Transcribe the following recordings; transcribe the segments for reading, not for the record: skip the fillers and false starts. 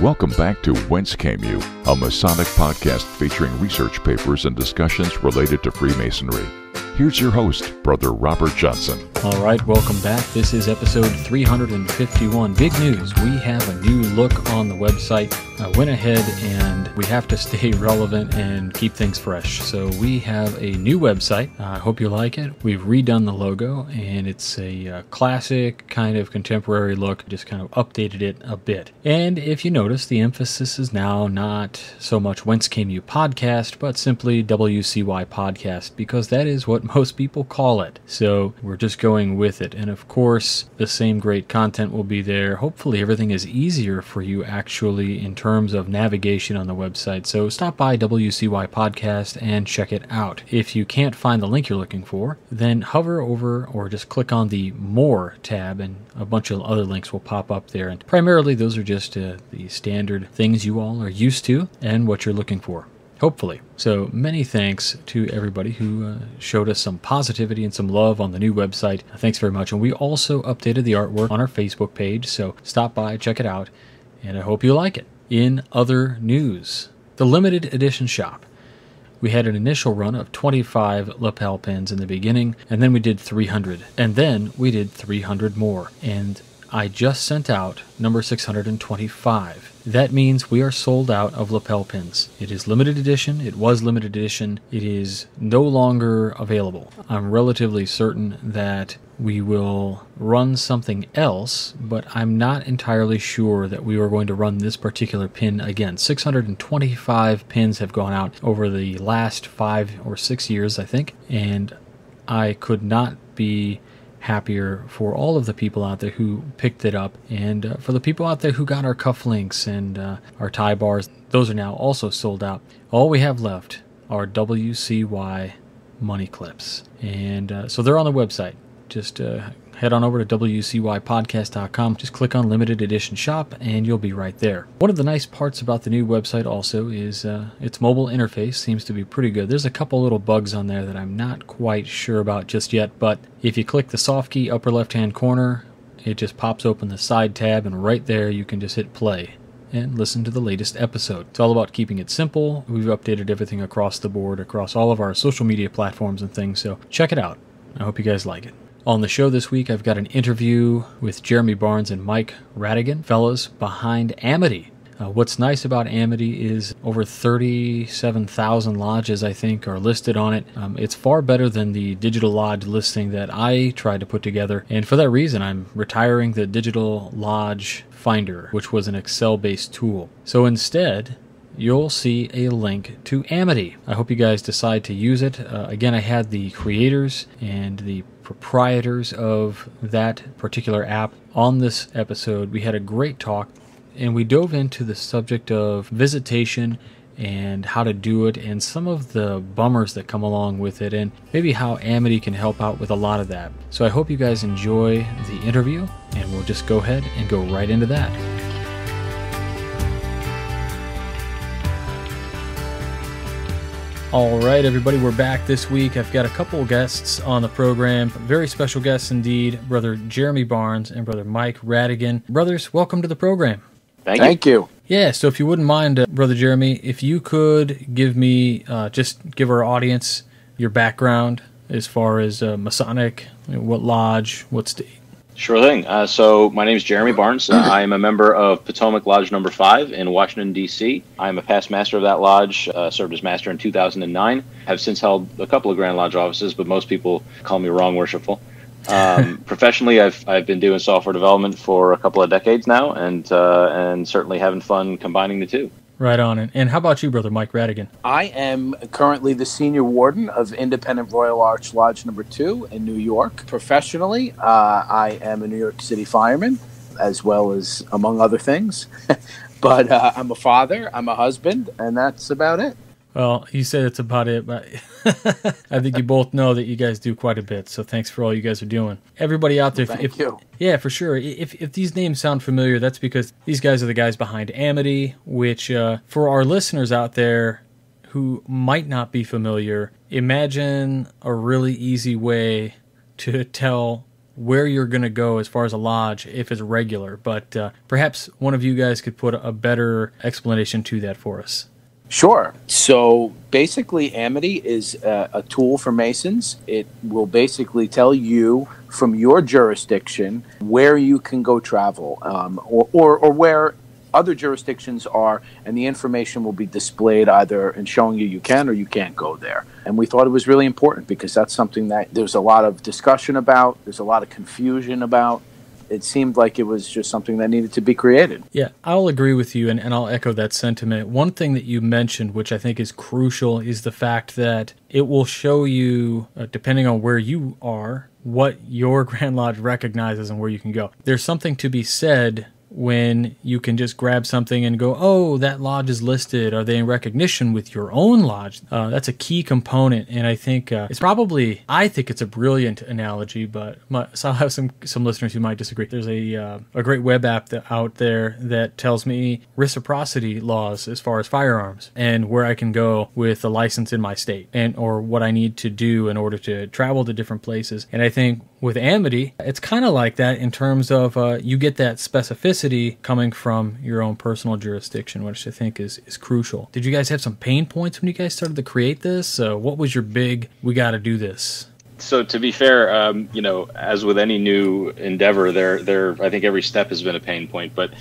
Welcome back to Whence Came You, a Masonic podcast featuring research papers and discussions related to Freemasonry. Here's your host, Brother Robert Johnson. All right, welcome back. This is episode 351. Big news. We have a new look on the website. I went ahead and we have to stay relevant and keep things fresh. So we have a new website. I hope you like it. We've redone the logo and it's a classic kind of contemporary look. Just kind of updated it a bit. And if you notice, the emphasis is now not so much Whence Came You podcast, but simply WCY podcast, because that is what most people call it. So we're just going with it. And of course, the same great content will be there. Hopefully everything is easier for you actually in terms of navigation on the website. So stop by WCY Podcast and check it out. If you can't find the link you're looking for, then hover over or just click on the More tab and a bunch of other links will pop up there. And primarily those are just the standard things you all are used to and what you're looking for. Hopefully. So many thanks to everybody who showed us some positivity and some love on the new website. Thanks very much. And we also updated the artwork on our Facebook page, so stop by, check it out, and I hope you like it. In other news, the limited edition shop. We had an initial run of 25 lapel pins in the beginning, and then we did 300, and then we did 300 more, and I just sent out number 625. That means we are sold out of lapel pins. It is limited edition. It was limited edition. It is no longer available. I'm relatively certain that we will run something else, but I'm not entirely sure that we are going to run this particular pin again. 625 pins have gone out over the last 5 or 6 years, I think, and I could not be happier for all of the people out there who picked it up, and for the people out there who got our cufflinks and our tie bars. Those are now also sold out. All we have left are WCY money clips, and so they're on the website. Just head on over to WCYpodcast.com, just click on Limited Edition Shop, and you'll be right there. One of the nice parts about the new website also is its mobile interface seems to be pretty good. There's a couple little bugs on there that I'm not quite sure about just yet, but if you click the soft key upper left-hand corner, it just pops open the side tab, and right there you can just hit play and listen to the latest episode. It's all about keeping it simple. We've updated everything across the board, across all of our social media platforms and things, so check it out. I hope you guys like it. On the show this week, I've got an interview with Jeremy Barnes and Mike Radigan, fellows behind Amity. What's nice about Amity is over 37,000 lodges, I think, are listed on it. It's far better than the digital lodge listing that I tried to put together, and for that reason, I'm retiring the digital lodge finder, which was an Excel-based tool. So instead, you'll see a link to Amity. I hope you guys decide to use it. Again, I had the creators and the proprietors of that particular app on this episode. We had a great talk, and we dove into the subject of visitation and how to do it and some of the bummers that come along with it, and maybe how Amity can help out with a lot of that. So I hope you guys enjoy the interview, and we'll just go ahead and go right into that. All right, everybody, we're back this week. I've got a couple guests on the program, very special guests indeed, Brother Jeremy Barnes and Brother Mike Radigan. Brothers, welcome to the program. Thank you. Yeah, so if you wouldn't mind, Brother Jeremy, if you could give me, just give our audience your background as far as Masonic, what lodge, what state. Sure thing. So my name is Jeremy Barnes. I am a member of Potomac Lodge number 5 in Washington, D.C. I am a past master of that lodge, served as master in 2009. Have since held a couple of Grand Lodge offices, but most people call me wrong worshipful. Professionally, I've been doing software development for a couple of decades now, and certainly having fun combining the two. Right on. And how about you, Brother Mike Radigan? I am currently the senior warden of Independent Royal Arch Lodge number 2 in New York. Professionally, I am a New York City fireman, as well as, among other things. But I'm a father, I'm a husband, and that's about it. Well, you said it's about it, but I think you both know that you guys do quite a bit, so thanks for all you guys are doing. Everybody out there, Thank you. Yeah, for sure. If these names sound familiar, that's because these guys are the guys behind Amity, which for our listeners out there who might not be familiar, imagine a really easy way to tell where you're going to go as far as a lodge if it's regular, but perhaps one of you guys could put a better explanation to that for us. Sure. So basically, Amity is a tool for Masons. It will basically tell you from your jurisdiction where you can go travel, or where other jurisdictions are, and the information will be displayed either in showing you can or you can't go there. And we thought it was really important because that's something that there's a lot of discussion about, there's a lot of confusion about. It seemed like it was just something that needed to be created. Yeah, I'll agree with you, and I'll echo that sentiment. One thing that you mentioned, which I think is crucial, is the fact that it will show you, depending on where you are, what your Grand Lodge recognizes and where you can go. There's something to be said when you can just grab something and go, oh, that lodge is listed. Are they in recognition with your own lodge? That's a key component, and I think it's a brilliant analogy, but so I'll have some listeners who might disagree. There's a great web app out there that tells me reciprocity laws as far as firearms and where I can go with a license in my state and or what I need to do in order to travel to different places. And I think with Amity, it's kind of like that in terms of you get that specificity coming from your own personal jurisdiction, which I think is crucial. Did you guys have some pain points when you guys started to create this? What was your big, we got to do this? So to be fair, as with any new endeavor, there I think every step has been a pain point, but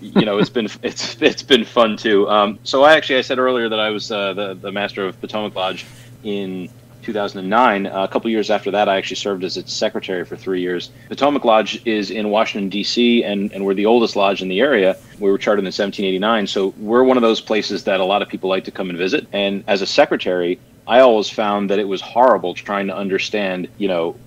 it's been fun too. So I said earlier that I was the master of Potomac Lodge in 2009. A couple years after that, I actually served as its secretary for 3 years. Potomac Lodge is in Washington, D.C., and we're the oldest lodge in the area. We were chartered in 1789, so we're one of those places that a lot of people like to come and visit. And as a secretary, I always found that it was horrible trying to understand,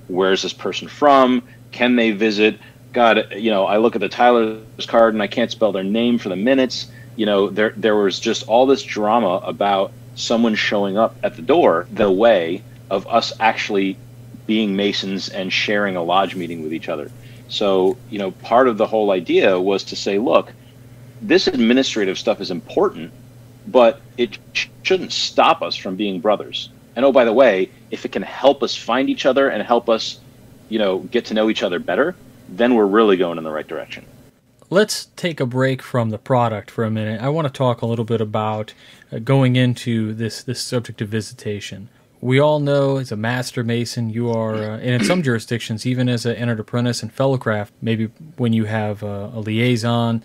where's this person from? Can they visit? God, I look at the Tyler's card and I can't spell their name for the minutes. There was just all this drama about someone showing up at the door, the way of us actually being Masons and sharing a lodge meeting with each other. So, part of the whole idea was to say, look, this administrative stuff is important, but it shouldn't stop us from being brothers. And oh, by the way, if it can help us find each other and help us, get to know each other better, then we're really going in the right direction. Let's take a break from the product for a minute. I want to talk a little bit about going into this subject of visitation. We all know as a master Mason, you are, and in some jurisdictions, even as an entered apprentice and fellowcraft, maybe when you have a liaison,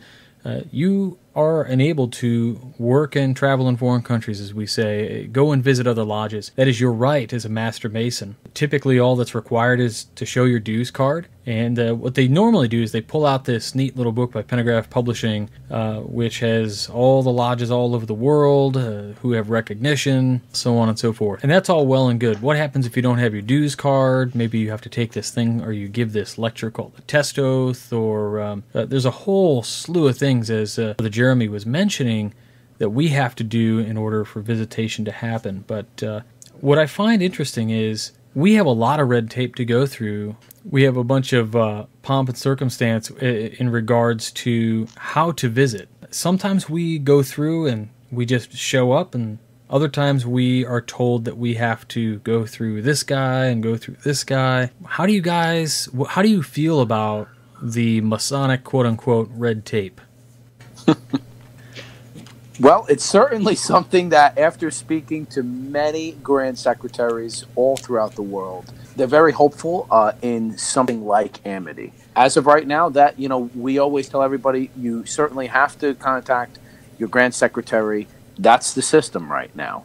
you are enabled to work and travel in foreign countries, as we say, go and visit other lodges. That is your right as a master Mason. Typically, all that's required is to show your dues card. And what they normally do is they pull out this neat little book by Pentagraph Publishing, which has all the lodges all over the world, who have recognition, so on and so forth. And that's all well and good. What happens if you don't have your dues card? Maybe you have to take this thing, or you give this lecture called the test oath, or there's a whole slew of things, as the Jeremy was mentioning, that we have to do in order for visitation to happen. But what I find interesting is we have a lot of red tape to go through. We have a bunch of pomp and circumstance in regards to how to visit. Sometimes we go through and we just show up, and other times we are told that we have to go through this guy and go through this guy. How do you feel about the Masonic quote-unquote red tape? Well, it's certainly something that, after speaking to many Grand Secretaries all throughout the world, they're very hopeful in something like Amity. As of right now, that we always tell everybody, you certainly have to contact your Grand Secretary. That's the system right now.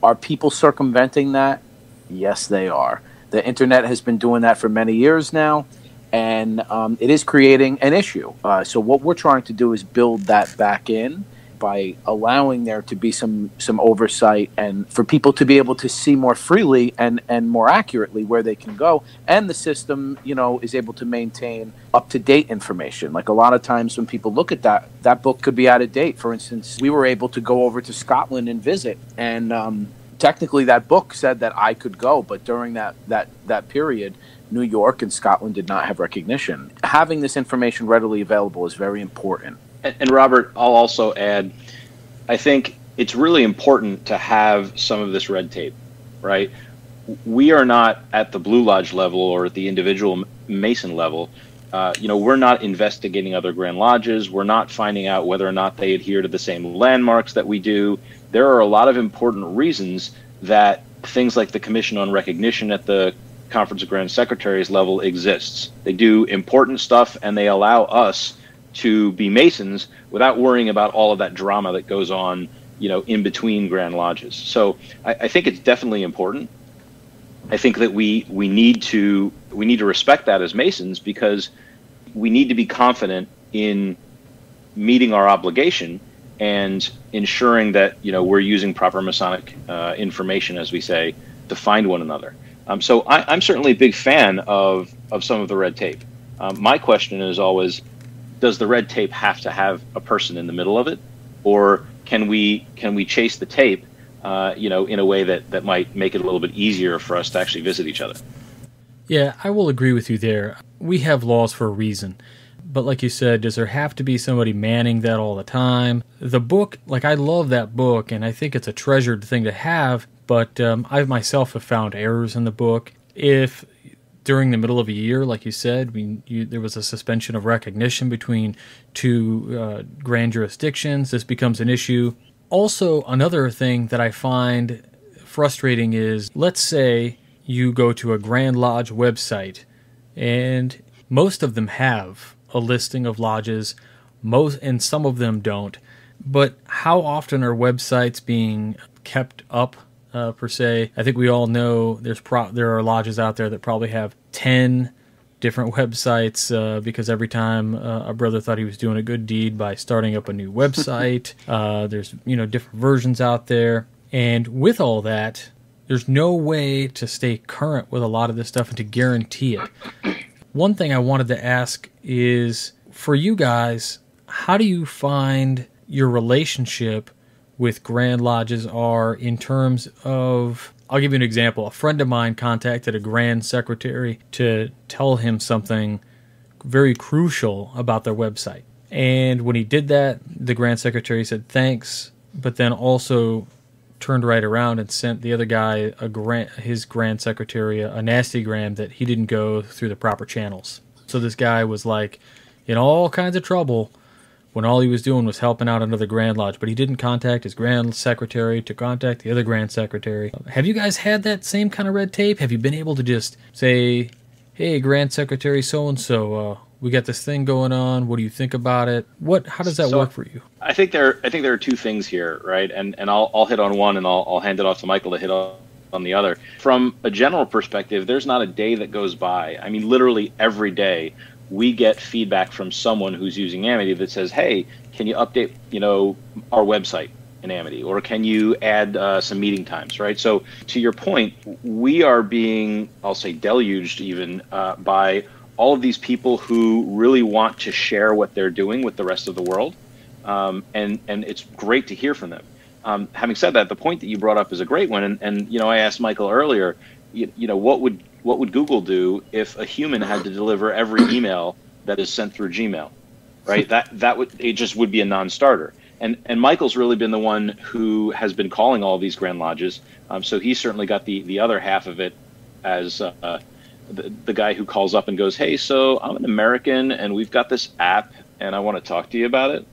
Are people circumventing that? Yes, they are. The internet has been doing that for many years now, and it is creating an issue. So what we're trying to do is build that back in by allowing there to be some oversight, and for people to be able to see more freely and more accurately where they can go. And the system, is able to maintain up-to-date information. Like a lot of times when people look at that book could be out of date. For instance, we were able to go over to Scotland and visit, and technically that book said that I could go, but during that period, New York and Scotland did not have recognition. Having this information readily available is very important. And Robert, I'll also add, I think it's really important to have some of this red tape, right? We are not at the Blue Lodge level or at the individual Mason level, we're not investigating other Grand Lodges. We're not finding out whether or not they adhere to the same landmarks that we do. There are a lot of important reasons that things like the Commission on Recognition at the Conference of Grand Secretaries level exists. They do important stuff, and they allow us to be Masons without worrying about all of that drama that goes on, in between Grand Lodges. So I think it's definitely important. I think that we need to respect that as Masons, because we need to be confident in meeting our obligation and ensuring that we're using proper Masonic information, as we say, to find one another. So I'm certainly a big fan of some of the red tape. My question is always, does the red tape have to have a person in the middle of it, or can we chase the tape, in a way that might make it a little bit easier for us to actually visit each other? Yeah, I will agree with you there. We have laws for a reason. But like you said, does there have to be somebody manning that all the time? The book, I love that book, and I think it's a treasured thing to have, but I myself have found errors in the book. If during the middle of a year, like you said, there was a suspension of recognition between two grand jurisdictions, this becomes an issue. Also, another thing that I find frustrating is, let's say you go to a Grand Lodge website, and most of them have a listing of lodges, and some of them don't. But how often are websites being kept up, per se? I think we all know there are lodges out there that probably have 10 different websites, because every time a brother thought he was doing a good deed by starting up a new website, there's different versions out there. And with all that, there's no way to stay current with a lot of this stuff and to guarantee it. One thing I wanted to ask is, for you guys, how do you find your relationship with Grand Lodges are in terms of, I'll give you an example. A friend of mine contacted a Grand Secretary to tell him something very crucial about their website. And when he did that, the Grand Secretary said thanks, but then also turned right around and sent the other guy, his Grand Secretary, a nasty gram that he didn't go through the proper channels. So this guy was in all kinds of trouble when all he was doing was helping out another Grand Lodge, but he didn't contact his Grand Secretary to contact the other Grand Secretary. Have you guys had that same kind of red tape? Have you been able to just say, hey, Grand Secretary so-and-so, we got this thing going on. What do you think about it? How does that work for you? I think there are two things here, right? And I'll hit on one, and I'll hand it off to Michael to hit on the other. From a general perspective, there's not a day that goes by. I mean, literally every day we get feedback from someone who's using Amity that says, hey, can you update, our website in Amity, or can you add some meeting times, right? So to your point, we are being, I'll say, deluged even by all of these people who really want to share what they're doing with the rest of the world. And it's great to hear from them. Having said that, the point that you brought up is a great one. And I asked Michael earlier, what would Google do if a human had to deliver every email that is sent through Gmail, right? It just would be a non-starter. And Michael's really been the one who has been calling all these Grand Lodges. So he's certainly got the other half of it as the guy who calls up and goes, hey, so I'm an American and we've got this app and I want to talk to you about it.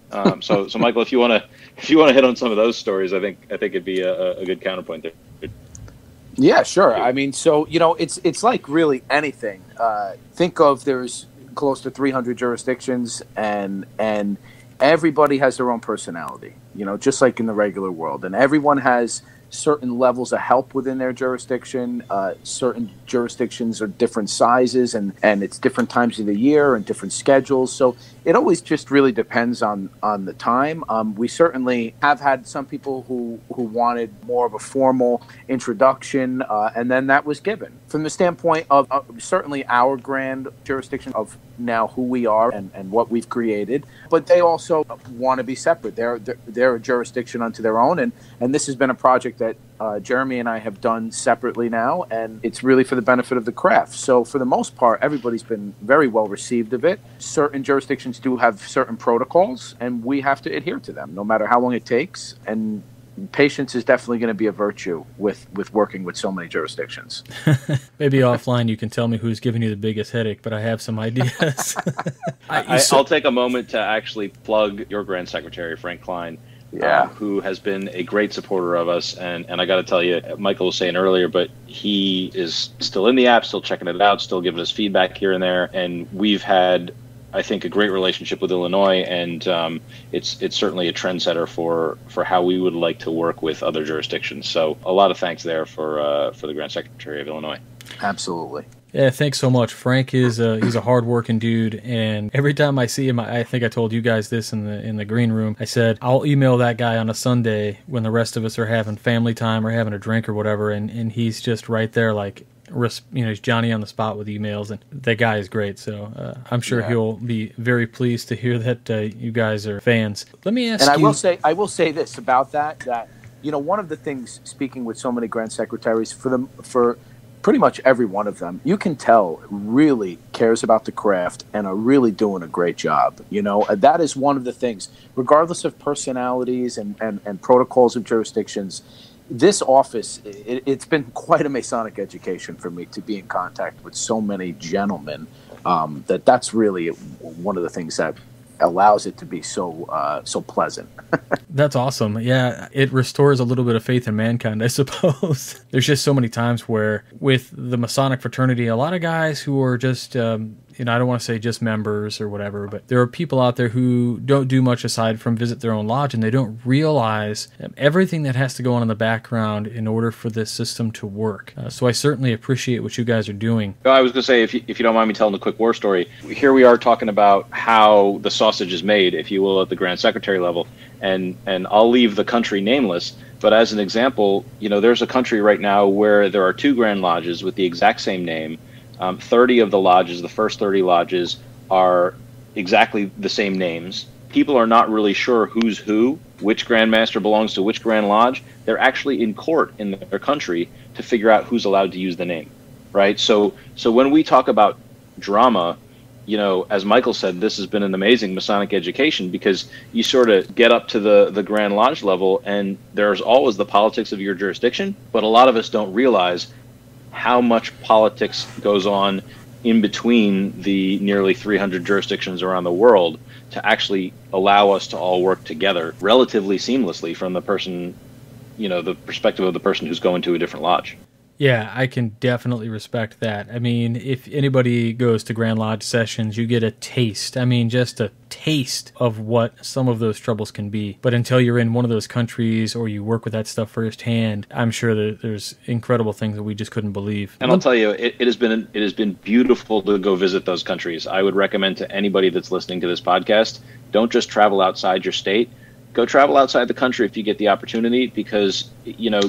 So Michael, if you want to hit on some of those stories, I think it'd be a good counterpoint there. Yeah, sure. I mean, so it's like really anything. Think of, there's close to 300 jurisdictions, and everybody has their own personality. Just like in the regular world, and everyone has certain levels of help within their jurisdiction. Certain jurisdictions are different sizes, and it's different times of the year and different schedules. So it always just really depends on the time. We certainly have had some people who wanted more of a formal introduction, and then that was given. From the standpoint of certainly our grand jurisdiction of now who we are and what we've created, but they also want to be separate. They're a jurisdiction unto their own, and this has been a project that Jeremy and I have done separately now, and it's really for the benefit of the craft. So for the most part, everybody's been very well received of it. Certain jurisdictions do have certain protocols, and we have to adhere to them, no matter how long it takes. And patience is definitely going to be a virtue with working with so many jurisdictions. Maybe offline you can tell me who's giving you the biggest headache, but I have some ideas. I'll take a moment to actually plug your Grand Secretary, Frank Klein, who has been a great supporter of us. And I got to tell you, Michael was saying earlier, but he is still in the app, still checking it out, still giving us feedback here and there. And we've had, I think, a great relationship with Illinois, and it's certainly a trendsetter for how we would like to work with other jurisdictions. So a lot of thanks there for the Grand Secretary of Illinois. Absolutely. Yeah, thanks so much. Frank is he's a hard-working dude, and every time I see him, I think I told you guys this in the green room. I said I'll email that guy on a Sunday when the rest of us are having family time or having a drink or whatever, and he's just right there, like, he's Johnny on the spot with emails, and that guy is great. So I'm sure he'll be very pleased to hear that you guys are fans. Let me ask you. And I will say this about that one of the things, speaking with so many Grand Secretaries, for pretty much every one of them, you can tell really cares about the craft and are really doing a great job. That is one of the things, regardless of personalities and protocols of jurisdictions. This office, it's been quite a Masonic education for me to be in contact with so many gentlemen. That's really one of the things that allows it to be so pleasant. That's awesome. Yeah, it restores a little bit of faith in mankind, I suppose. There's just so many times where with the Masonic fraternity, a lot of guys who are just, I don't want to say just members or whatever, but there are people out there who don't do much aside from visit their own lodge, and they don't realize everything that has to go on in the background in order for this system to work. So I certainly appreciate what you guys are doing. I was going to say, if you don't mind me telling a quick war story, here we are talking about how the sausage is made, if you will, at the Grand Secretary level, and I'll leave the country nameless, but as an example, there's a country right now where there are 2 Grand Lodges with the exact same name. 30 of the lodges, the first 30 lodges, are exactly the same names. People are not really sure who's who, which Grand Master belongs to which Grand Lodge. They're actually in court in their country to figure out who's allowed to use the name, right? So when we talk about drama, as Michael said, this has been an amazing Masonic education, because you sort of get up to the Grand Lodge level and there's always the politics of your jurisdiction, but a lot of us don't realize how much politics goes on in between the nearly 300 jurisdictions around the world to actually allow us to all work together relatively seamlessly from the person, the perspective of the person who's going to a different lodge. Yeah, I can definitely respect that. I mean, if anybody goes to Grand Lodge sessions, you get a taste. I mean, just a taste of what some of those troubles can be. But until you're in one of those countries or you work with that stuff firsthand, I'm sure that there's incredible things that we just couldn't believe. And I'll tell you, it has been beautiful to go visit those countries. I would recommend to anybody that's listening to this podcast, don't just travel outside your state. Go travel outside the country if you get the opportunity, because,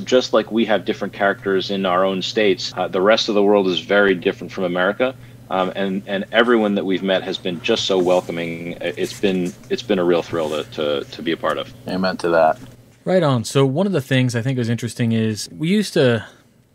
just like we have different characters in our own states, the rest of the world is very different from America. And everyone that we've met has been just so welcoming. It's been a real thrill to be a part of. Amen to that. Right on. So one of the things I think was interesting is we used to,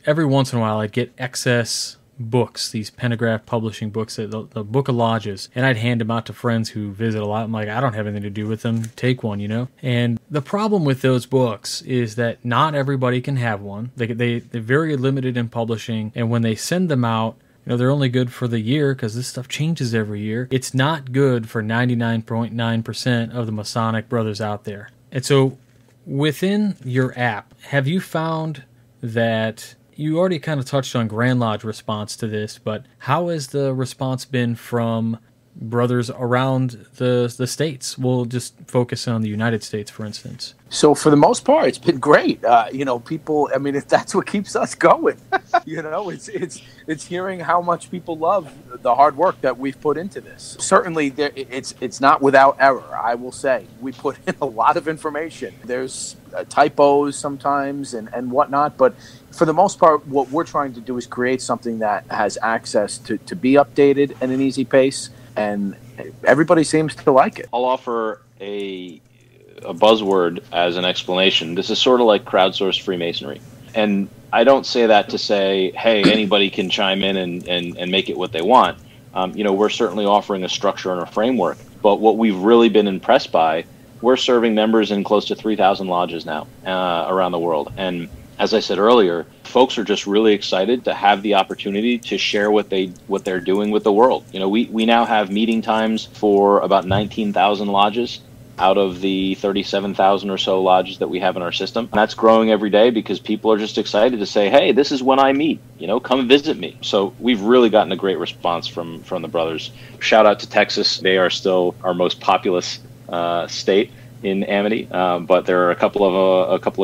every once in a while, I'd get excess books, these Pentagraph publishing books, the Book of Lodges, and I'd hand them out to friends who visit a lot. I'm like, I don't have anything to do with them. Take one, And the problem with those books is that not everybody can have one. They're very limited in publishing, and when they send them out, they're only good for the year because this stuff changes every year. It's not good for 99.9% of the Masonic brothers out there. And so within your app, have you found that you already kind of touched on Grand Lodge response to this, but how has the response been from brothers around the states? We'll just focus on the United States, for instance. So for the most part, it's been great. People, if that's what keeps us going, it's hearing how much people love the hard work that we've put into this. Certainly, it's not without error, I will say. We put in a lot of information. There's typos sometimes and whatnot, but for the most part, what we're trying to do is create something that has access to be updated at an easy pace, and everybody seems to like it. I'll offer a buzzword as an explanation. This is sort of like crowdsourced Freemasonry. And I don't say that to say, hey, anybody can chime in and make it what they want. We're certainly offering a structure and a framework. But what we've really been impressed by we're serving members in close to 3,000 lodges now around the world. And as I said earlier, folks are just really excited to have the opportunity to share what they're doing with the world. We now have meeting times for about 19,000 lodges out of the 37,000 or so lodges that we have in our system. And that's growing every day because people are just excited to say, hey, this is when I meet, come visit me. So we've really gotten a great response from the brothers. Shout out to Texas. They are still our most populous state in Amity, but there are a couple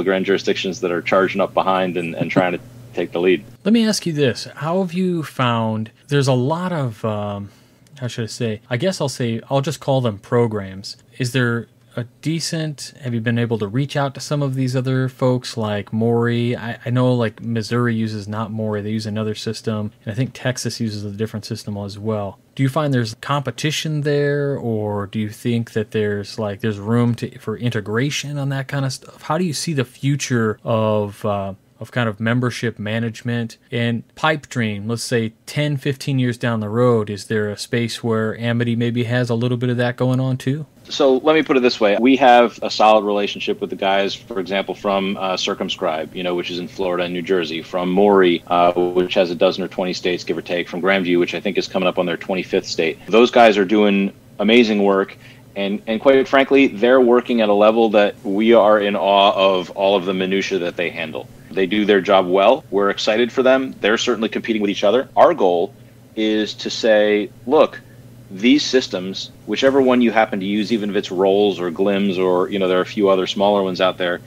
of grand jurisdictions that are charging up behind and trying to take the lead. Let me ask you this. How have you found there's a lot of, how should I say? I guess I'll just call them programs. Is there have you been able to reach out to some of these other folks like Maury? I know like Missouri uses not Maury, they use another system, and I think Texas uses a different system as well. Do you find there's competition there, or do you think that there's room for integration on that kind of stuff? How do you see the future of kind of membership management and pipe dream, let's say 10, 15 years down the road? Is there a space where Amity maybe has a little bit of that going on too? So let me put it this way. We have a solid relationship with the guys, for example, from Circumscribe, which is in Florida and New Jersey, from Maury, which has a dozen or 20 states, give or take, from Grandview, which I think is coming up on their 25th state. Those guys are doing amazing work. And quite frankly, they're working at a level that we are in awe of all of the minutia that they handle. They do their job well. We're excited for them. They're certainly competing with each other. Our goal is to say, look, these systems, whichever one you happen to use, even if it's Rolls or Glims or, there are a few other smaller ones out there,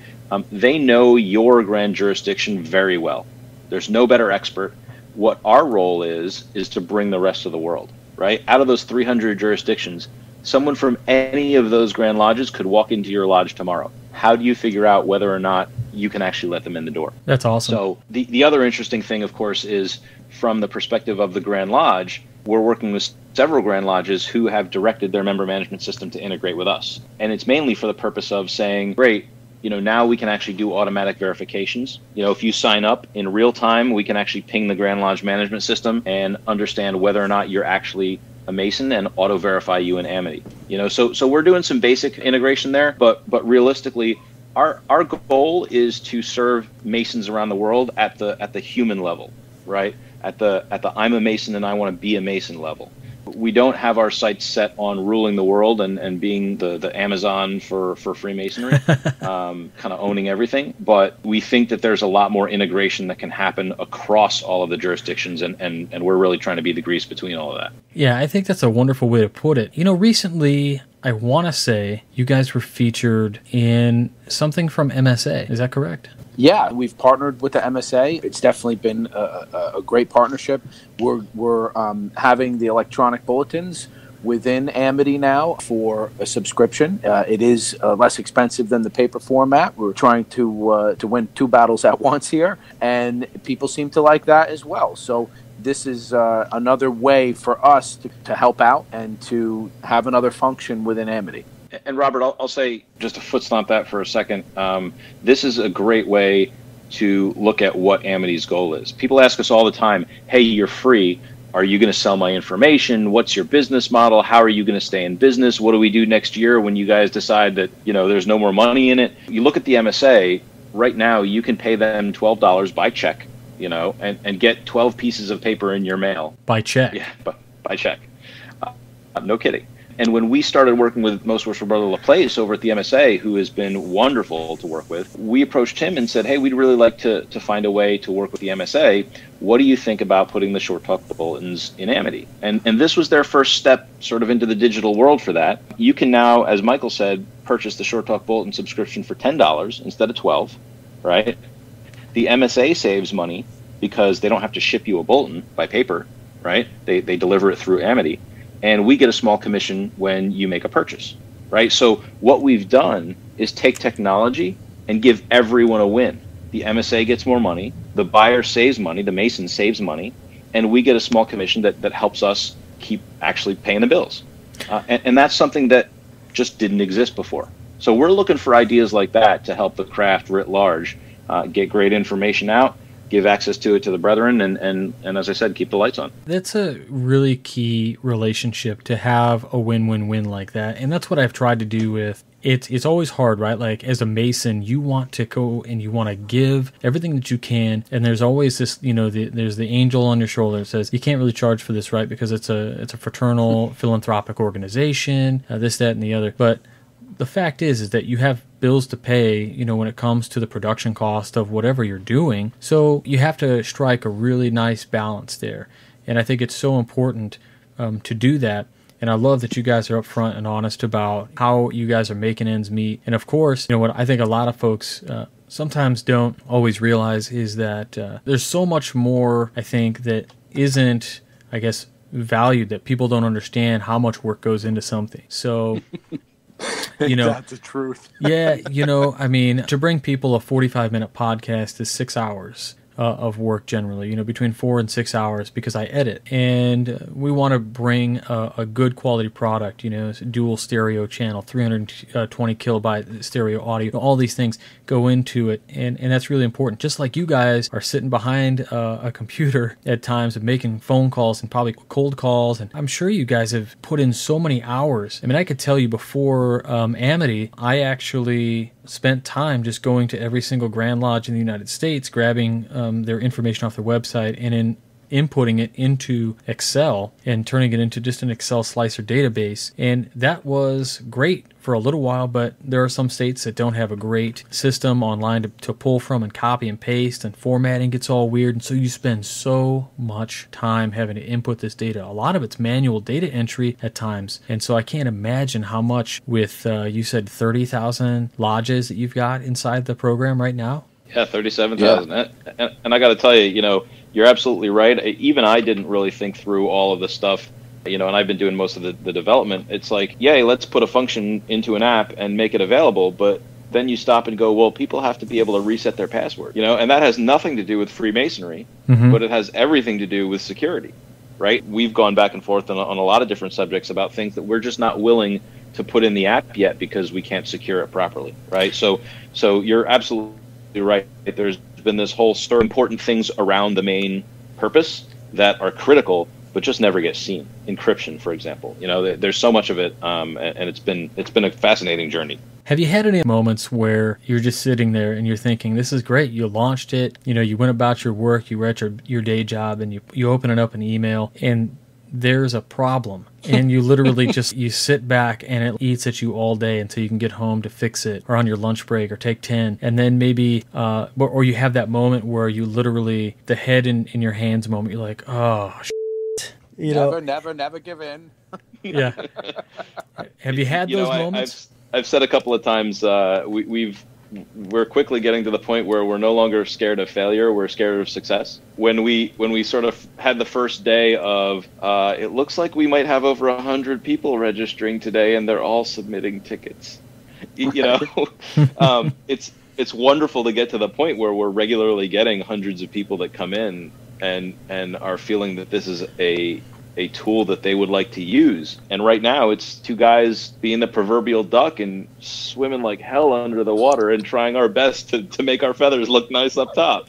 they know your grand jurisdiction very well. There's no better expert. What our role is to bring the rest of the world, right? Out of those 300 jurisdictions, someone from any of those grand lodges could walk into your lodge tomorrow. How do you figure out whether or not you can actually let them in the door? That's awesome. So the other interesting thing, of course, is from the perspective of the Grand Lodge, we're working with several Grand Lodges who have directed their member management system to integrate with us. And it's mainly for the purpose of saying, great, now we can actually do automatic verifications. If you sign up in real time, we can actually ping the Grand Lodge management system and understand whether or not you're actually a Mason and auto verify you in Amity. So we're doing some basic integration there, but realistically, our goal is to serve Masons around the world at the human level, right? At the I'm a Mason and I want to be a Mason level. We don't have our sights set on ruling the world and being the Amazon for Freemasonry, kind of owning everything. But we think that there's a lot more integration that can happen across all of the jurisdictions, and we're really trying to be the grease between all of that. Yeah, I think that's a wonderful way to put it. Recently, I want to say you guys were featured in something from MSA. Is that correct? Yeah, we've partnered with the MSA. It's definitely been a great partnership. We're having the electronic bulletins within Amity now for a subscription. It is less expensive than the paper format. We're trying to win two battles at once here, and people seem to like that as well. So this is another way for us to help out and to have another function within Amity. And Robert, I'll say, just to foot stomp that for a second, this is a great way to look at what Amity's goal is. People ask us all the time, hey, you're free. Are you going to sell my information? What's your business model? How are you going to stay in business? What do we do next year when you guys decide that, there's no more money in it? You look at the MSA, right now you can pay them $12 by check, and get 12 pieces of paper in your mail. By check? Yeah, by check. No kidding. And when we started working with Most Worshipful Brother LaPlace over at the MSA, who has been wonderful to work with, we approached him and said, hey, we'd really like to find a way to work with the MSA. What do you think about putting the Short Talk bulletins in Amity? And this was their first step sort of into the digital world for that. You can now, as Michael said, purchase the Short Talk bulletin subscription for $10 instead of $12, right? The MSA saves money because they don't have to ship you a bulletin by paper, right? They deliver it through Amity. And we get a small commission when you make a purchase, right? So what we've done is take technology and give everyone a win. The MSA gets more money, the buyer saves money, the Mason saves money, and we get a small commission that helps us keep actually paying the bills. And that's something that just didn't exist before. So we're looking for ideas like that to help the craft writ large get great information out, give access to it to the brethren, and as I said, keep the lights on. That's a really key relationship to have a win-win-win like that. And that's what I've tried to do with it's always hard, right? Like as a Mason, you want to go and you want to give everything that you can, and there's always this, there's the angel on your shoulder that says you can't really charge for this, right? Because it's a fraternal philanthropic organization, this, that, and the other. But the fact is that you have bills to pay, when it comes to the production cost of whatever you're doing. So you have to strike a really nice balance there. And I think it's so important to do that. And I love that you guys are upfront and honest about how you guys are making ends meet. And of course, what I think a lot of folks sometimes don't always realize is that there's so much more, I think, that isn't, I guess, valued, that people don't understand how much work goes into something. So... That's the truth. Yeah, to bring people a 45-minute podcast is 6 hours of work generally, between 4 and 6 hours, because I edit. And we want to bring a good quality product, dual stereo channel, 320 kilobyte stereo audio. All these things go into it, and that's really important. Just like you guys are sitting behind a computer at times and making phone calls and probably cold calls, and I'm sure you guys have put in so many hours. I mean, I could tell you before Amity, I actually spent time just going to every single Grand Lodge in the United States, grabbing their information off their website, and inputting it into Excel and turning it into just an Excel slicer database. And that was great for a little while, but there are some states that don't have a great system online to pull from and copy and paste, and formatting gets all weird. And so you spend so much time having to input this data. A lot of it's manual data entry at times. And so I can't imagine how much with, you said 30,000 lodges that you've got inside the program right now? Yeah, 37,000. Yeah. And I got to tell you, you're absolutely right. Even I didn't really think through all of the stuff, and I've been doing most of the development. It's like, yay, let's put a function into an app and make it available. But then you stop and go, well, people have to be able to reset their password, and that has nothing to do with Freemasonry, but it has everything to do with security, right? We've gone back and forth on a lot of different subjects about things that we're just not willing to put in the app yet because we can't secure it properly, right? So you're absolutely right. There's been this whole stir important things around the main purpose that are critical but just never get seen. Encryption, for example. There's so much of it, and it's been a fascinating journey. Have you had any moments where you're just sitting there and you're thinking, this is great, you launched it, you went about your work, you were at your day job, and you open it up an email, and there's a problem, and you literally you sit back and it eats at you all day until you can get home to fix it, or on your lunch break, or take 10, and then maybe or you have that moment where you literally, the head in your hands moment, you're like, oh shit. Never give in. Yeah. Have you had those moments? I've said a couple of times, we're quickly getting to the point where we're no longer scared of failure, we're scared of success. When we sort of had the first day of, it looks like we might have over 100 people registering today and they're all submitting tickets. It's wonderful to get to the point where we're regularly getting hundreds of people that come in and are feeling that this is a tool that they would like to use. And right now it's two guys being the proverbial duck and swimming like hell under the water and trying our best to make our feathers look nice up top.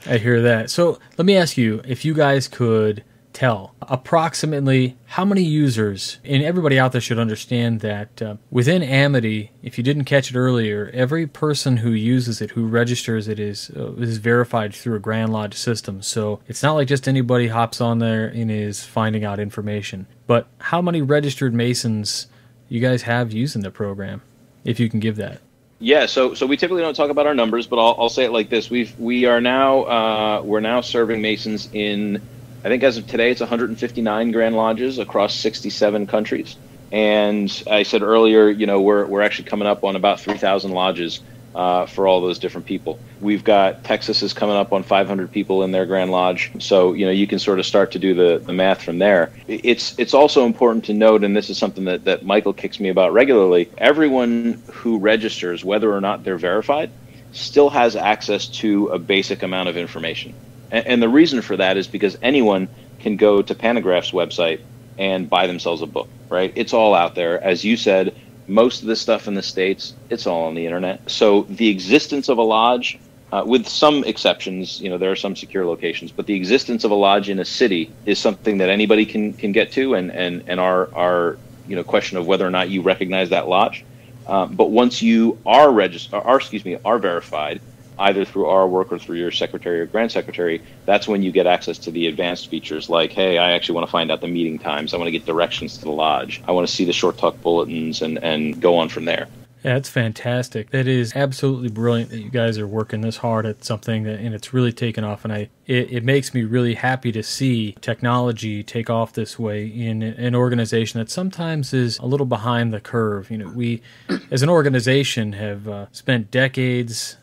I hear that. So let me ask you, if you guys could tell approximately how many users, and everybody out there should understand that within Amity, if you didn't catch it earlier, every person who uses it, who registers it, is verified through a Grand Lodge system. So it's not like just anybody hops on there and is finding out information. But how many registered Masons you guys have using the program, if you can give that? Yeah, so we typically don't talk about our numbers, but I'll say it like this: we're now serving Masons in, I think as of today, it's 159 Grand Lodges across 67 countries. And I said earlier, we're actually coming up on about 3,000 lodges for all those different people. We've got Texas is coming up on 500 people in their Grand Lodge. So, you can sort of start to do the math from there. It's also important to note, and this is something that Michael kicks me about regularly, everyone who registers, whether or not they're verified, still has access to a basic amount of information. And the reason for that is because anyone can go to Panagraph's website and buy themselves a book, right? It's all out there. As you said, most of the stuff in the States, it's all on the internet. So the existence of a lodge, with some exceptions, there are some secure locations, but the existence of a lodge in a city is something that anybody can get to, and our question of whether or not you recognize that lodge But once you are are verified, either through our work or through your secretary or grand secretary, that's when you get access to the advanced features like, hey, I actually want to find out the meeting times. I want to get directions to the lodge. I want to see the short talk bulletins and go on from there. Yeah, that's fantastic. That is absolutely brilliant that you guys are working this hard at something and it's really taken off. And it makes me really happy to see technology take off this way in an organization that sometimes is a little behind the curve. We, as an organization, have spent decades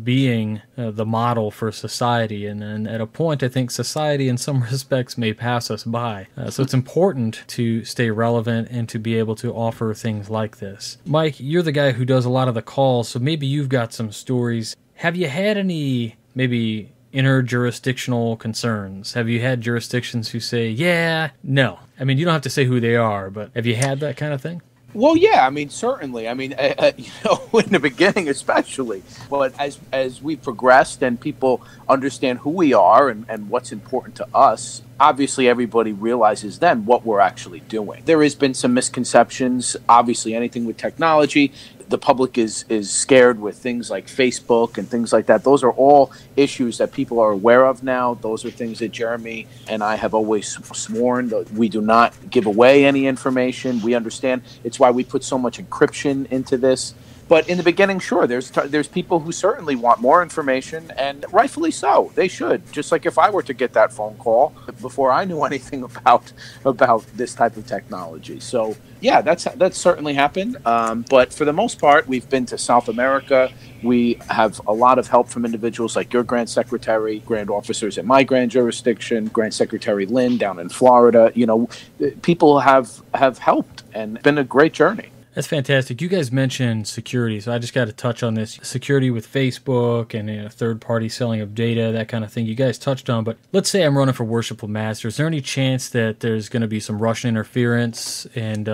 being the model for society, and then at a point I think society in some respects may pass us by. So it's important to stay relevant and to be able to offer things like this. Mike, you're the guy who does a lot of the calls, so maybe you've got some stories. Have you had any maybe interjurisdictional concerns? Have you had jurisdictions who say, yeah, no? I mean, you don't have to say who they are, but have you had that kind of thing? Well, yeah, I mean, certainly. I mean, in the beginning especially. But as we progressed and people understand who we are and what's important to us, obviously everybody realizes then what we're actually doing. There has been some misconceptions. Obviously, anything with technology, the public is scared with things like Facebook and things like that. Those are all issues that people are aware of now. Those are things that Jeremy and I have always sworn that we do not give away any information. We understand. It's why we put so much encryption into this. But in the beginning, sure, there's people who certainly want more information, and rightfully so. They should. Just like if I were to get that phone call before I knew anything about this type of technology. So yeah, that's certainly happened. But for the most part, we've been to South America. We have a lot of help from individuals like your Grand Secretary, Grand Officers at my Grand Jurisdiction, Grand Secretary Lynn down in Florida. People have helped, and it's been a great journey. That's fantastic. You guys mentioned security, so I just got to touch on this. Security with Facebook and third-party selling of data, that kind of thing you guys touched on. But let's say I'm running for Worshipful Master. Is there any chance that there's going to be some Russian interference and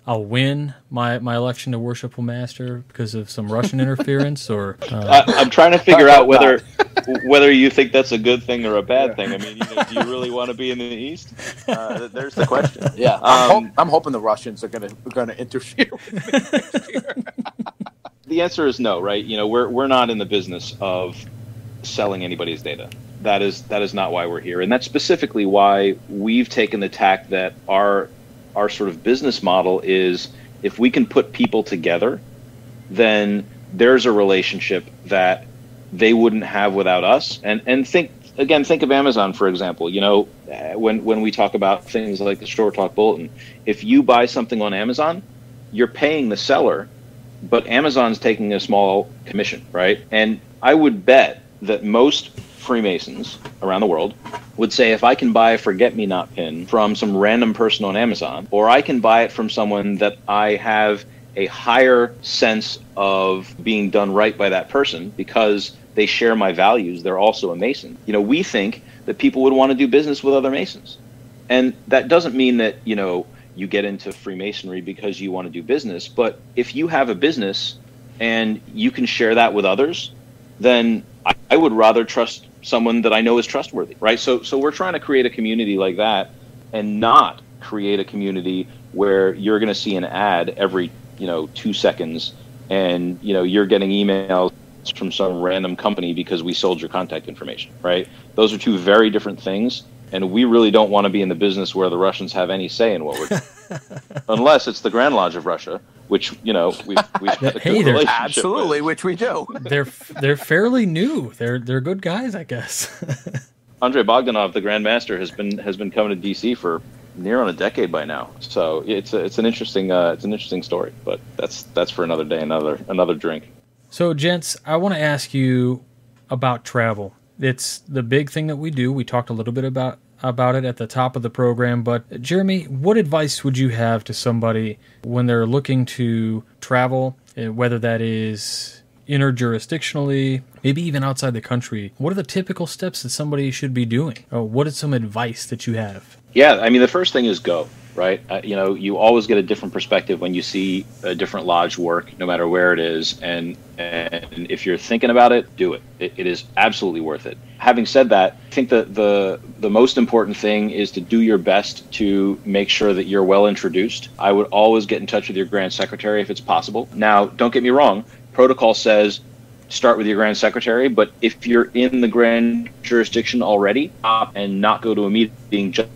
I'll win my election to Worshipful Master because of some Russian interference? Or I'm trying to figure out whether you think that's a good thing or a bad thing. I mean, do you really want to be in the East? There's the question. Yeah, I'm hoping the Russians are going to interfere with me next year. The answer is no, right? We're not in the business of selling anybody's data. That is not why we're here, and that's specifically why we've taken the tack that our sort of business model is, if we can put people together, then there's a relationship that they wouldn't have without us. And think of Amazon, for example. When we talk about things like the Short Talk Bulletin, if you buy something on Amazon, you're paying the seller, but Amazon's taking a small commission, right? And I would bet that most Freemasons around the world would say, if I can buy a forget-me-not pin from some random person on Amazon, or I can buy it from someone that I have a higher sense of being done right by that person because they share my values, they're also a Mason. We think that people would want to do business with other Masons. And that doesn't mean that, you get into Freemasonry because you want to do business, but if you have a business and you can share that with others, then I would rather trust someone that I know is trustworthy, right? So we're trying to create a community like that, and not create a community where you're going to see an ad every 2 seconds, and you're getting emails from some random company because we sold your contact information, right? Those are two very different things, and we really don't want to be in the business where the Russians have any say in what we're doing, unless it's the Grand Lodge of Russia, which we've had a good relationship absolutely with. Which we do. They're fairly new. They're good guys, I guess. Andrei Bogdanov, the Grand Master, has been coming to DC for near on a decade by now. So it's an interesting story, but that's for another day, another drink. So, gents, I want to ask you about travel. It's the big thing that we do. We talked a little bit about it at the top of the program, but Jeremy, what advice would you have to somebody when they're looking to travel, whether that is interjurisdictionally, maybe even outside the country? What are the typical steps that somebody should be doing? What is some advice that you have? Yeah, I mean, the first thing is go. right? You always get a different perspective when you see a different lodge work, no matter where it is. And if you're thinking about it, do it. It is absolutely worth it. Having said that, I think that the most important thing is to do your best to make sure that you're well introduced. I would always get in touch with your Grand Secretary if it's possible. Now, don't get me wrong. Protocol says start with your Grand Secretary, but if you're in the Grand jurisdiction already, stop and not go to a meeting just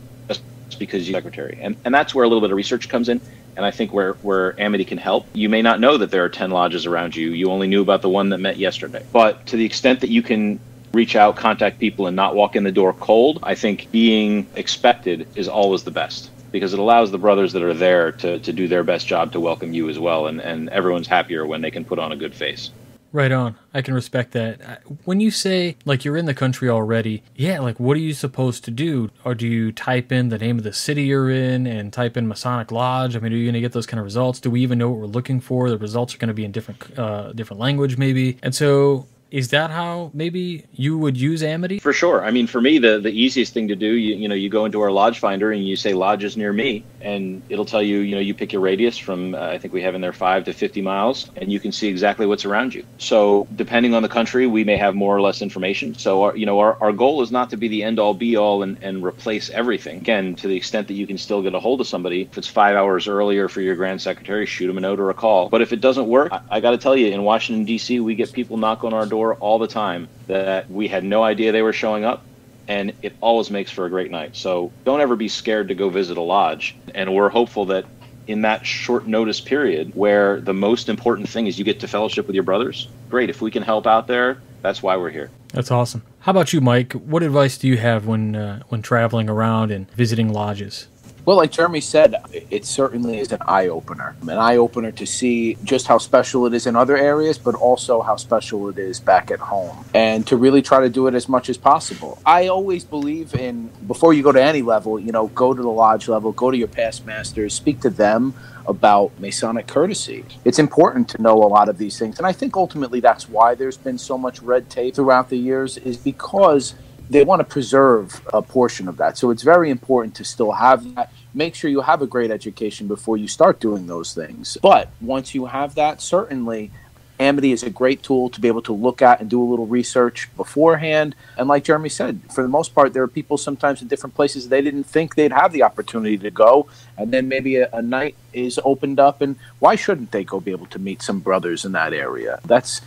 because you're Secretary. And that's where a little bit of research comes in. And I think where Amity can help. You may not know that there are 10 lodges around you. You only knew about the one that met yesterday. But to the extent that you can reach out, contact people, and not walk in the door cold, I think being expected is always the best, because it allows the brothers that are there to do their best job to welcome you as well. And everyone's happier when they can put on a good face. Right on. I can respect that. When you say, like, you're in the country already, yeah, like, what are you supposed to do? Or do you type in the name of the city you're in and type in Masonic Lodge? I mean, are you going to get those kind of results? Do we even know what we're looking for? The results are going to be in different language, maybe. And so, is that how maybe you would use Amity? For sure. I mean, for me, the easiest thing to do, you go into our lodge finder and you say lodges near me, and it'll tell you, you pick your radius from, I think we have in there 5 to 50 miles, and you can see exactly what's around you. So depending on the country, we may have more or less information. So, our goal is not to be the end all be all and replace everything. Again, to the extent that you can still get a hold of somebody, if it's 5 hours earlier for your Grand Secretary, shoot them a note or a call. But if it doesn't work, I got to tell you, in Washington, D.C., we get people knock on our door all the time that we had no idea they were showing up, and it always makes for a great night. So don't ever be scared to go visit a lodge, and we're hopeful that in that short notice period where the most important thing is you get to fellowship with your brothers, great. If we can help out there, that's why we're here. That's awesome. How about you, Mike? What advice do you have when traveling around and visiting lodges? Well, like Jeremy said, it certainly is an eye-opener to see just how special it is in other areas, but also how special it is back at home, and to really try to do it as much as possible. I always believe in, before you go to any level, go to the lodge level, go to your past masters, speak to them about Masonic courtesy. It's important to know a lot of these things, and I think ultimately that's why there's been so much red tape throughout the years, is because they want to preserve a portion of that. So it's very important to still have that. Make sure you have a great education before you start doing those things. But once you have that, certainly Amity is a great tool to be able to look at and do a little research beforehand. And like Jeremy said, for the most part, there are people sometimes in different places they didn't think they'd have the opportunity to go. And then maybe a night is opened up, and why shouldn't they go be able to meet some brothers in that area?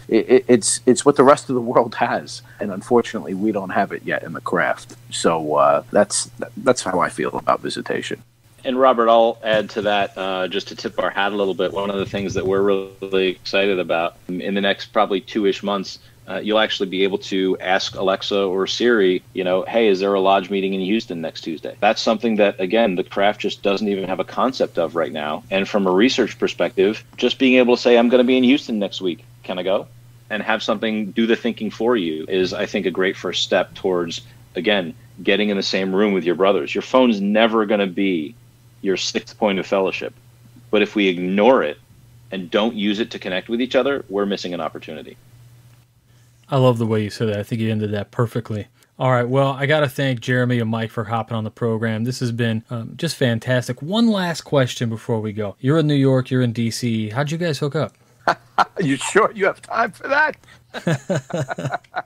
It's what the rest of the world has. And unfortunately, we don't have it yet in the craft. So that's how I feel about visitation. And Robert, I'll add to that, just to tip our hat a little bit. One of the things that we're really excited about in the next probably 2-ish months, you'll actually be able to ask Alexa or Siri, hey, is there a lodge meeting in Houston next Tuesday? That's something that, again, the craft just doesn't even have a concept of right now. And from a research perspective, just being able to say, I'm going to be in Houston next week. Can I go? And have something do the thinking for you is, I think, a great first step towards, again, getting in the same room with your brothers. Your phone's never going to be your 6th point of fellowship. But if we ignore it and don't use it to connect with each other, we're missing an opportunity. I love the way you said that. I think you ended that perfectly. All right, well, I got to thank Jeremy and Mike for hopping on the program. This has been just fantastic. One last question before we go. You're in New York, you're in D.C. How'd you guys hook up? You sure you have time for that?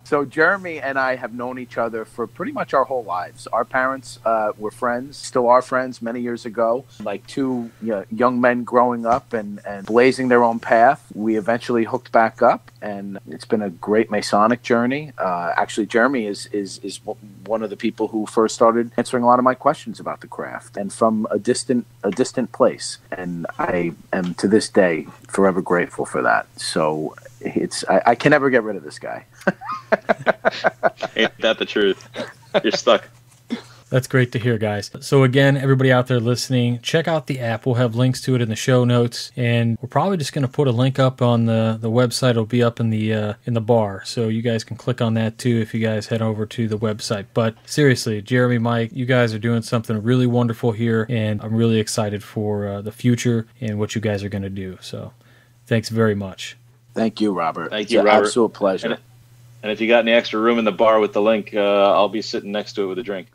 So Jeremy and I have known each other for pretty much our whole lives. Our parents were friends, still are friends many years ago. Like two young men growing up and blazing their own path. We eventually hooked back up, and it's been a great Masonic journey. Actually, Jeremy is one of the people who first started answering a lot of my questions about the craft, and from a distant place. And I am to this day forever grateful for that. So I can never get rid of this guy. Ain't that the truth? You're stuck. That's great to hear, guys. So again, everybody out there listening, check out the app. We'll have links to it in the show notes, and we're probably just going to put a link up on the website. It'll be up in the bar, so you guys can click on that too if you guys head over to the website. But seriously, Jeremy, Mike, you guys are doing something really wonderful here, and I'm really excited for the future and what you guys are going to do. So thanks very much. Thank you, Robert. Thank you, Robert. Absolute pleasure. And if you got any extra room in the bar with the link, I'll be sitting next to it with a drink.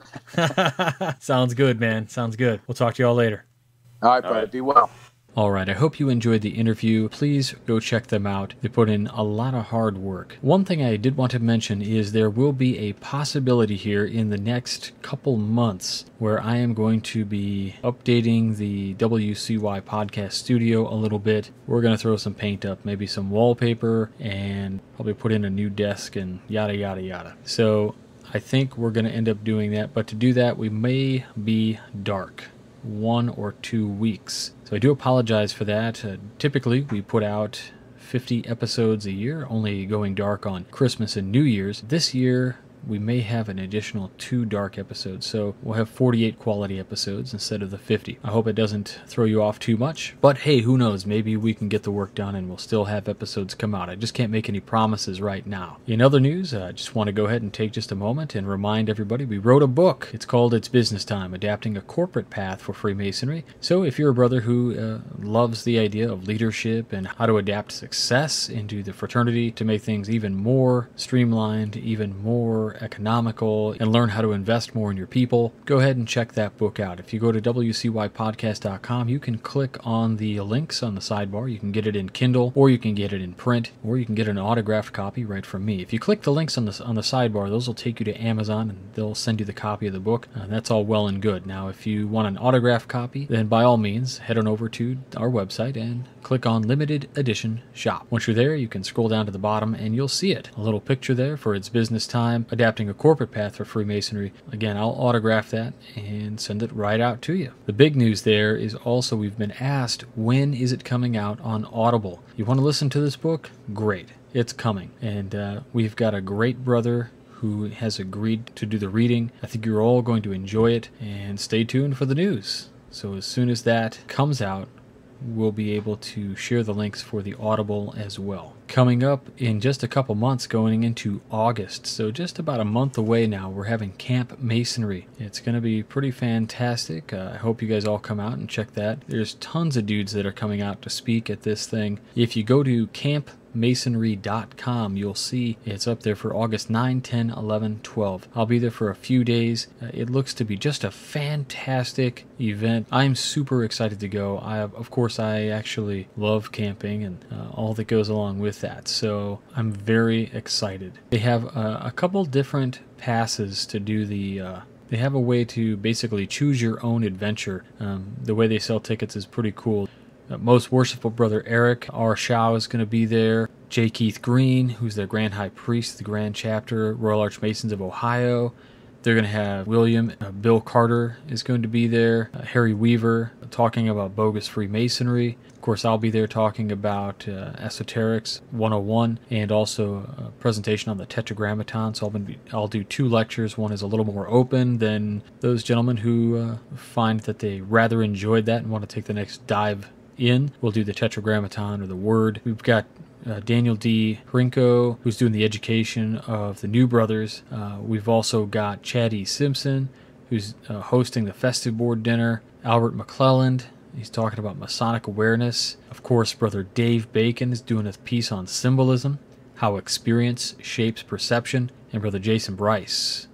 Sounds good, man. Sounds good. We'll talk to you all later. All right, brother. right. Be well. All right, I hope you enjoyed the interview. Please go check them out. They put in a lot of hard work. One thing I did want to mention is there will be a possibility here in the next couple months where I am going to be updating the WCY podcast studio a little bit. We're going to throw some paint up, maybe some wallpaper, and probably put in a new desk and yada, yada, yada. So I think we're going to end up doing that, but to do that, we may be dark 1 or 2 weeks. So I do apologize for that. Typically, we put out 50 episodes a year, only going dark on Christmas and New Year's. This year, we may have an additional 2 dark episodes, so we'll have 48 quality episodes instead of the 50. I hope it doesn't throw you off too much, but hey, who knows, maybe we can get the work done and we'll still have episodes come out. I just can't make any promises right now. In other news, I just want to go ahead and take just a moment and remind everybody we wrote a book. It's called It's Business Time, Adapting a Corporate Path for Freemasonry. So if you're a brother who loves the idea of leadership and how to adapt success into the fraternity to make things even more streamlined, even more economical, and learn how to invest more in your people, go ahead and check that book out. If you go to wcypodcast.com, you can click on the links on the sidebar. You can get it in Kindle, or you can get it in print, or you can get an autographed copy right from me. If you click the links on the sidebar, those will take you to Amazon, and they'll send you the copy of the book. That's all well and good. Now, if you want an autographed copy, then by all means, head on over to our website and click on Limited Edition Shop. Once you're there, you can scroll down to the bottom, and you'll see it. A little picture there for It's Business Time, Adapting a Corporate Path for Freemasonry. Again, I'll autograph that and send it right out to you. The big news there is also we've been asked, when is it coming out on Audible? You want to listen to this book? Great. It's coming. And we've got a great brother who has agreed to do the reading. I think you're all going to enjoy it, and stay tuned for the news. So as soon as that comes out, we'll be able to share the links for the Audible as well. Coming up in just a couple months, going into August, so just about a month away now, we're having Camp Masonry. It's going to be pretty fantastic. I hope you guys all come out and check that. There's tons of dudes that are coming out to speak at this thing. If you go to campmasonry.com, you'll see it's up there for August 9, 10, 11, 12. I'll be there for a few days. It looks to be just a fantastic event. I'm super excited to go. Of course, I actually love camping and all that goes along with that, so I'm very excited. They have a couple different passes to do the they have a way to basically choose your own adventure. The way they sell tickets is pretty cool. Most Worshipful Brother Eric R. Shaw is going to be there. J. Keith Green, who's the Grand High Priest, the Grand Chapter, Royal Archmasons of Ohio. They're going to have Bill Carter is going to be there. Harry Weaver talking about bogus Freemasonry. Of course, I'll be there talking about Esoterics 101, and also a presentation on the Tetragrammaton. So I'll do 2 lectures. One is a little more open than those gentlemen who find that they rather enjoyed that and want to take the next dive in. We'll do the Tetragrammaton, or the Word. We've got Daniel D. Hrinko, who's doing the education of the new brothers. We've also got Chad E. Simpson, who's hosting the festive board dinner. Albert McClelland, he's talking about Masonic awareness. Of course, Brother Dave Bacon is doing a piece on symbolism, how experience shapes perception. And Brother Jason Bryce,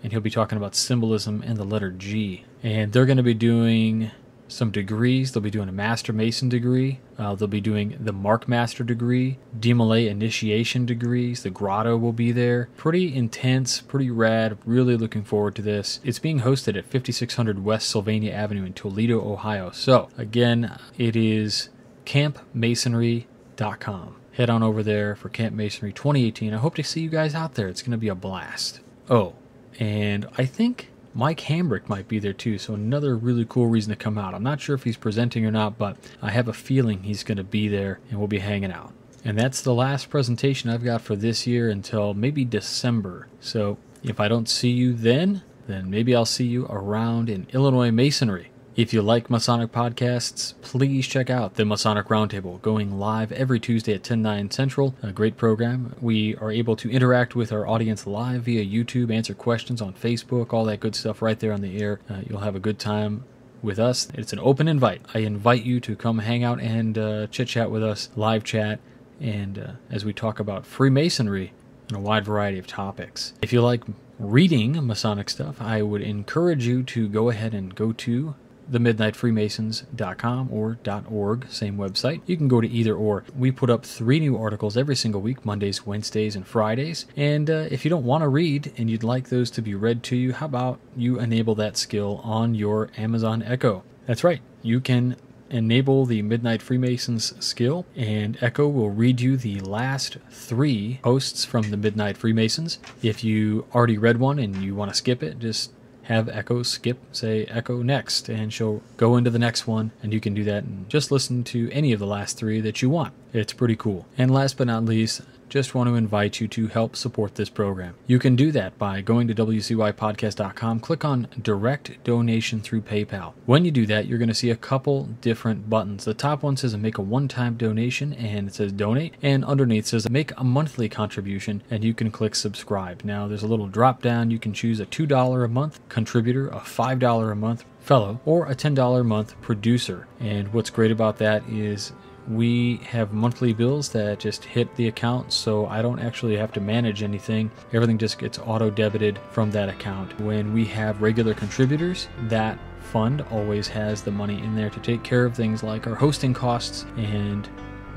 and he'll be talking about symbolism and the letter G. And they're going to be doing some degrees. They'll be doing a Master Mason degree. They'll be doing the Mark Master degree, DeMolay initiation degrees. The Grotto will be there. Pretty intense, pretty rad. Really looking forward to this. It's being hosted at 5600 West Sylvania Avenue in Toledo, Ohio. So, again, it is campmasonry.com. Head on over there for Camp Masonry 2018. I hope to see you guys out there. It's going to be a blast. Oh, and I think Mike Hambrick might be there too, so another really cool reason to come out. I'm not sure if he's presenting or not, but I have a feeling he's going to be there and we'll be hanging out. And that's the last presentation I've got for this year until maybe December. So if I don't see you then maybe I'll see you around in Illinois Masonry. If you like Masonic podcasts, please check out the Masonic Roundtable, going live every Tuesday at 10/9 Central. A great program. We are able to interact with our audience live via YouTube, answer questions on Facebook, all that good stuff right there on the air. You'll have a good time with us. It's an open invite. I invite you to come hang out and chit-chat with us, live chat, and as we talk about Freemasonry and a wide variety of topics. If you like reading Masonic stuff, I would encourage you to go ahead and go to themidnightfreemasons.com or .org, same website. You can go to either or. We put up 3 new articles every single week, Mondays, Wednesdays, and Fridays. And if you don't want to read and you'd like those to be read to you, how about you enable that skill on your Amazon Echo? That's right. You can enable the Midnight Freemasons skill, and Echo will read you the last 3 posts from the Midnight Freemasons. If you already read one and you want to skip it, just have Echo skip, say Echo next, and she'll go into the next one, and you can do that and just listen to any of the last 3 that you want. It's pretty cool. And last but not least, just want to invite you to help support this program. You can do that by going to wcypodcast.com, click on Direct Donation through PayPal. When you do that, you're going to see a couple different buttons. The top one says make a one-time donation, and it says donate, and underneath says make a monthly contribution, and you can click subscribe. Now there's a little drop down. You can choose a $2 a month contributor, a $5 a month fellow, or a $10 a month producer. And what's great about that is we have monthly bills that just hit the account, so I don't actually have to manage anything. Everything just gets auto-debited from that account. When we have regular contributors, that fund always has the money in there to take care of things like our hosting costs and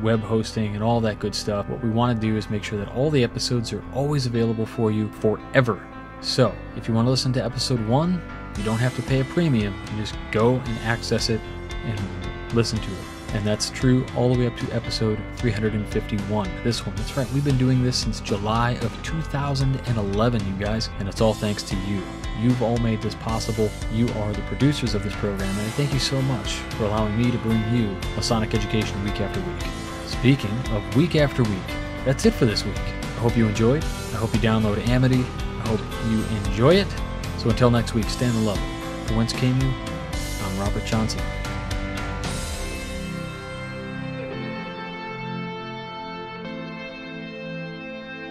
web hosting and all that good stuff. What we want to do is make sure that all the episodes are always available for you forever. So, if you want to listen to episode 1, you don't have to pay a premium. You just go and access it and listen to it. And that's true all the way up to episode 351. This one, that's right, we've been doing this since July of 2011, you guys, and it's all thanks to you. You've all made this possible. You are the producers of this program, and I thank you so much for allowing me to bring you Masonic education week after week. Speaking of week after week, that's it for this week. I hope you enjoyed. I hope you download Amity. I hope you enjoy it. So until next week, stand in love. For Whence Came You, I'm Robert Johnson.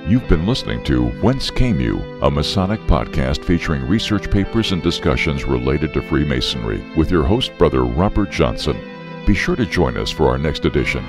You've been listening to Whence Came You, a Masonic podcast featuring research papers and discussions related to Freemasonry with your host, Brother Robert Johnson. Be sure to join us for our next edition.